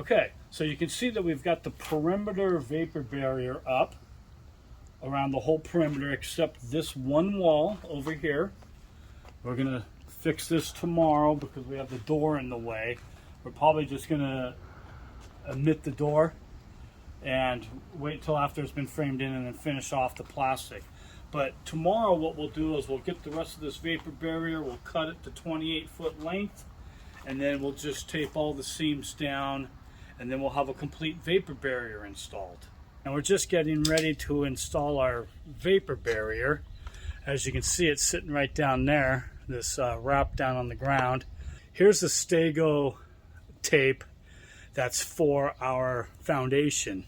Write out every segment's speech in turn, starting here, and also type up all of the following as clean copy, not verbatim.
Okay, so you can see that we've got the perimeter vapor barrier up around the whole perimeter except this one wall over here. We're gonna fix this tomorrow because we have the door in the way. We're probably just gonna omit the door and wait till after it's been framed in and then finish off the plastic. But tomorrow what we'll do is we'll get the rest of this vapor barrier, we'll cut it to 28-foot length, and then we'll just tape all the seams down, and then we'll have a complete vapor barrier installed. And we're just getting ready to install our vapor barrier. As you can see, it's sitting right down there, this wrap down on the ground. Here's the Stego tape that's for our foundation.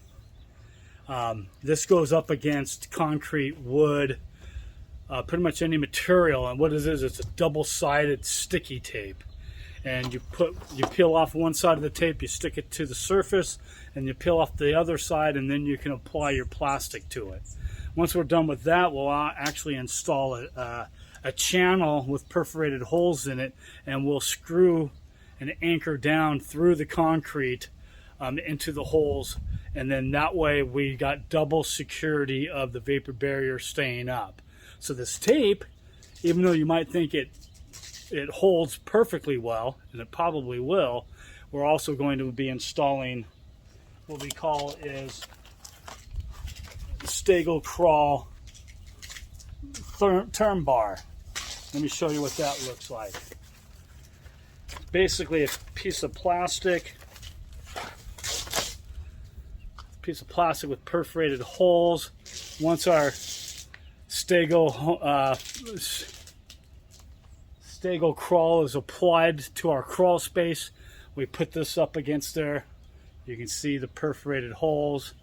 This goes up against concrete, wood, pretty much any material. And what it is, it's a double-sided sticky tape. And you peel off one side of the tape, you stick it to the surface, and you peel off the other side, and then you can apply your plastic to it. Once we're done with that, we'll actually install a channel with perforated holes in it, and we'll screw and anchor down through the concrete into the holes, and then that way we got double security of the vapor barrier staying up. So this tape, even though you might think it holds perfectly well, and it probably will, we're also going to be installing what we call is Stego crawl term bar. Let me show you what that looks like. Basically a piece of plastic with perforated holes. Once our Stego crawl is applied to our crawl space, we put this up against there. You can see the perforated holes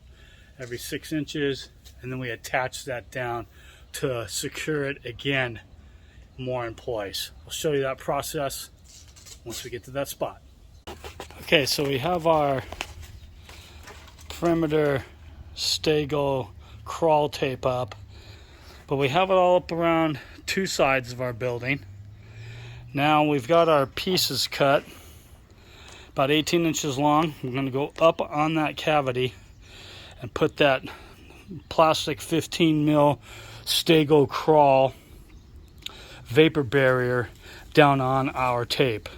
every 6 inches, and then we attach that down to secure it again more in place. I'll show you that process once we get to that spot. Okay, so we have our perimeter Stego crawl tape up, but we have it all up around two sides of our building. Now we've got our pieces cut about 18 inches long. We're going to go up on that cavity and put that plastic 15 mil Stego crawl vapor barrier down on our tape.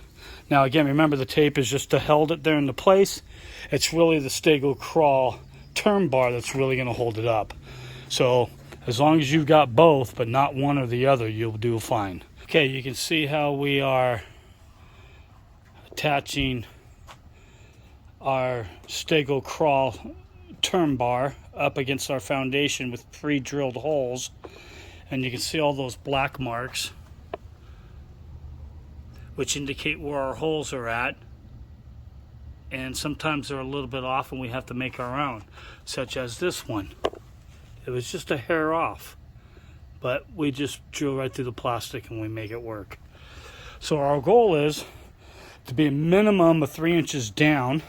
Now again, remember the tape is just to hold it there into place. It's really the Stego crawl term bar that's really going to hold it up. So as long as you've got both but not one or the other, you'll do fine. Okay, you can see how we are attaching our Stego crawl term bar up against our foundation with pre-drilled holes, and you can see all those black marks which indicate where our holes are at, and sometimes they're a little bit off and we have to make our own, such as this one. It was just a hair off, but we just drill right through the plastic and we make it work. So our goal is to be a minimum of 3 inches down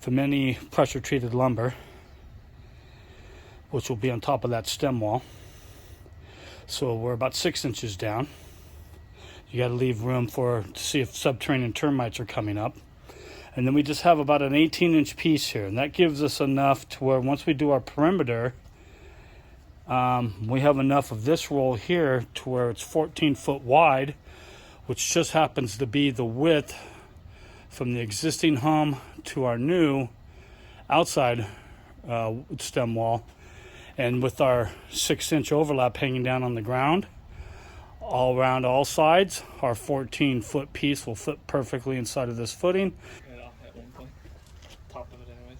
from any pressure treated lumber, which will be on top of that stem wall. So we're about 6 inches down. You got to leave room to see if subterranean termites are coming up. And then we just have about an 18-inch piece here, and that gives us enough to where once we do our perimeter, we have enough of this roll here to where it's 14 foot wide, which just happens to be the width from the existing home to our new outside stem wall. And with our 6-inch overlap hanging down on the ground, all around all sides, our 14-foot piece will fit perfectly inside of this footing. Right off at one point. Top of it anyways.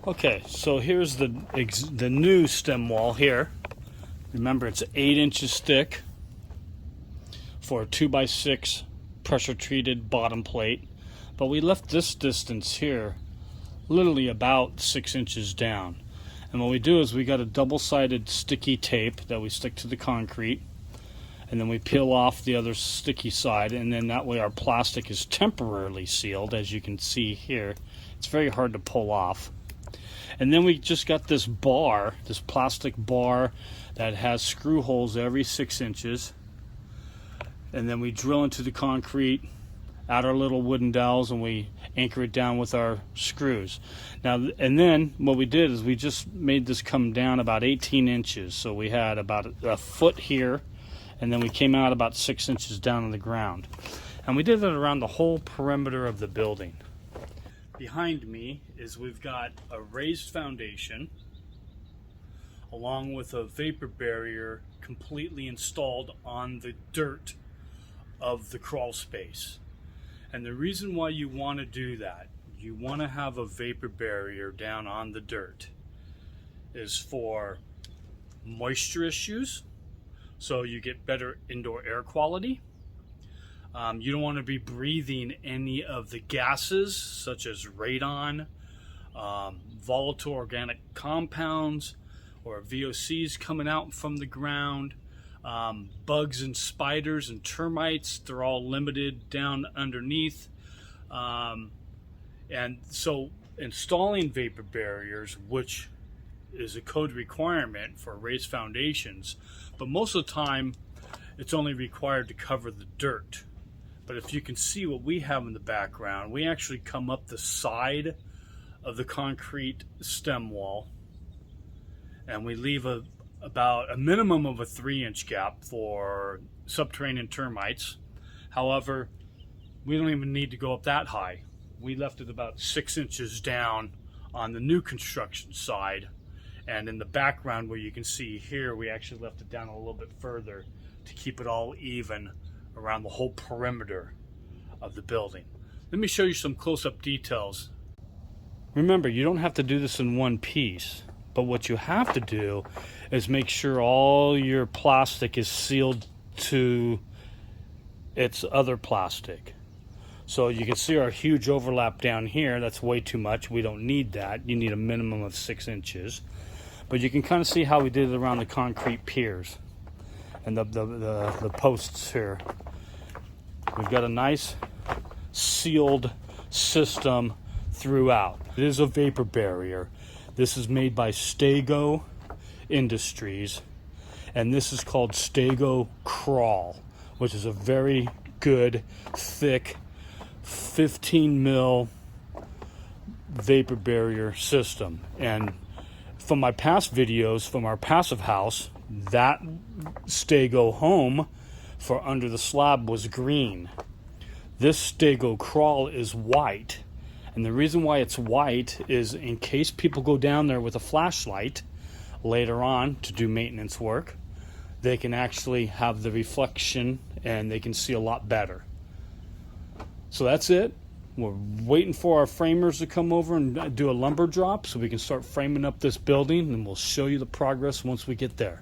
Okay, so here's the new stem wall here. Remember, it's 8 inches thick for a 2x6 pressure treated bottom plate, but we left this distance here literally about 6 inches down. And what we do is we got a double-sided sticky tape that we stick to the concrete, and then we peel off the other sticky side, and then that way our plastic is temporarily sealed. As you can see here, it's very hard to pull off. And then we just got this bar, this plastic bar that has screw holes every 6 inches, and then we drill into the concrete, add our little wooden dowels, and we anchor it down with our screws. Now, and then what we did is we just made this come down about 18 inches. So we had about a foot here, and then we came out about 6 inches down on the ground. And we did it around the whole perimeter of the building. Behind me is we've got a raised foundation along with a vapor barrier completely installed on the dirt of the crawl space. And the reason why you want to do that, you want to have a vapor barrier down on the dirt, is for moisture issues, so you get better indoor air quality. You don't want to be breathing any of the gases such as radon, volatile organic compounds, or VOCs coming out from the ground. Bugs and spiders and termites, they're all limited down underneath. And so installing vapor barriers, which is a code requirement for raised foundations, but most of the time it's only required to cover the dirt. But if you can see what we have in the background, we actually come up the side of the concrete stem wall, and we leave about a minimum of a 3-inch gap for subterranean termites. However, we don't even need to go up that high. We left it about 6 inches down on the new construction side, and in the background where you can see here, we actually left it down a little bit further to keep it all even around the whole perimeter of the building. Let me show you some close-up details. Remember, you don't have to do this in one piece, but what you have to do is make sure all your plastic is sealed to its other plastic. So you can see our huge overlap down here. That's way too much. We don't need that. You need a minimum of 6 inches. But you can kind of see how we did it around the concrete piers and the posts here. We've got a nice sealed system throughout. It is a vapor barrier. This is made by Stego Industries, and this is called Stego Crawl, which is a very good, thick, 15 mil vapor barrier system. And from my past videos, from our passive house, that Stego home for under the slab was green. This Stego Crawl is white. And the reason why it's white is in case people go down there with a flashlight later on to do maintenance work, they can actually have the reflection and they can see a lot better. So that's it. We're waiting for our framers to come over and do a lumber drop so we can start framing up this building, and we'll show you the progress once we get there.